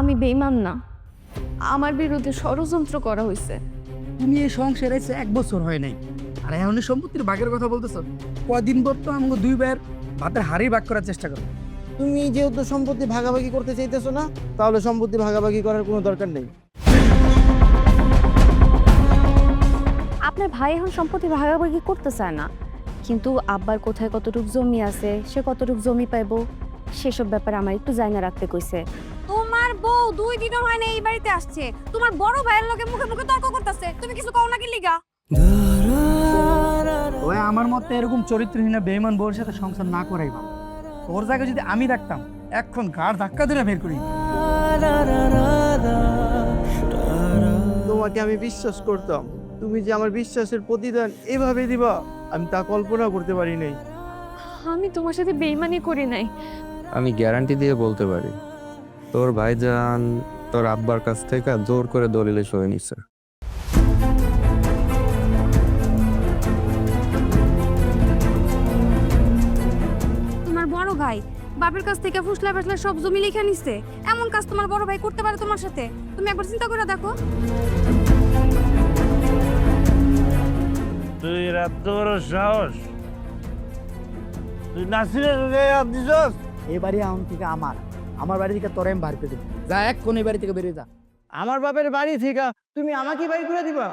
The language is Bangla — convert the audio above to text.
আমি বেঈমান না, আমার বিরুদ্ধে ষড়যন্ত্র করা হয়েছে। তুমি এই সংসারে এসে 1 বছর হয় নাই, আর এখন এই সম্পত্তির ভাগের কথা বলতেছ। কদিন পর তো আমাকে 2 ভাইয়ের ভাতের হাড়ি ভাগ করার চেষ্টা করো। তুমি যেহেতু সম্পত্তি ভাগাভাগি করতে চাইতেছো না, তাহলে সম্পত্তি ভাগাভাগি করার কোনো দরকার নেই। আপনার ভাই এখন সম্পত্তি ভাগাভাগি করতে চায় না, কিন্তু আব্বার কোথায় কতটুক জমি আছে, সে কতটুক জমি পাইবো, সেসব ব্যাপারে আমার একটু জানা রাখতে কইছে। তোমার বউ 2 দিনও হয় না এই বাড়িতে আসছে, তোমার বড় ভাইয়ের লগে মুখে মুখে তর্ক করতেছে, তুমি কিছু কও না কি লিগা? ওই আমার মতে এরকম চরিত্রহীন বেঈমান বউর সাথে সংসার না করাই ভালো। ওর জায়গায় যদি আমি থাকতাম, এখন ঘাড় ধাক্কা ধরে বের করি। তোমাকে আমি বিশ্বাস করতাম, তুমি যে আমার বিশ্বাসের প্রতিদান এভাবে দিবা, আমি তা কল্পনা করতে পারি নাই। আমি তোমার সাথে বেঈমানি করি নাই। আমি গ্যারান্টি দিয়ে বলতে পারি, তোর ভাইজান তোর আব্বার কাছ থেকে জোর করে দলিলে সই নিছে। তোমার বড় ভাই বাপের কাছ থেকে ফুসলা ফাসলা সব জমি লিখে নিছে, এমন কাজ তোমার বড় ভাই করতে পারে তোমার সাথে? তুমি একবার চিন্তা করে দেখো। তুই রাত বড় সাহস, তুই নাসিরের গায়ে হাত দিছস? এই বাড়ি এখন থেকে আমার বাড়ি থেকে তোরে আমি বাড়ি করে দেবো। যা, এক কোন এই বাড়ি থেকে বেরিয়ে যা। আমার বাপের বাড়ি থেকে তুমি আমাকে বাড়ি করে দিবা?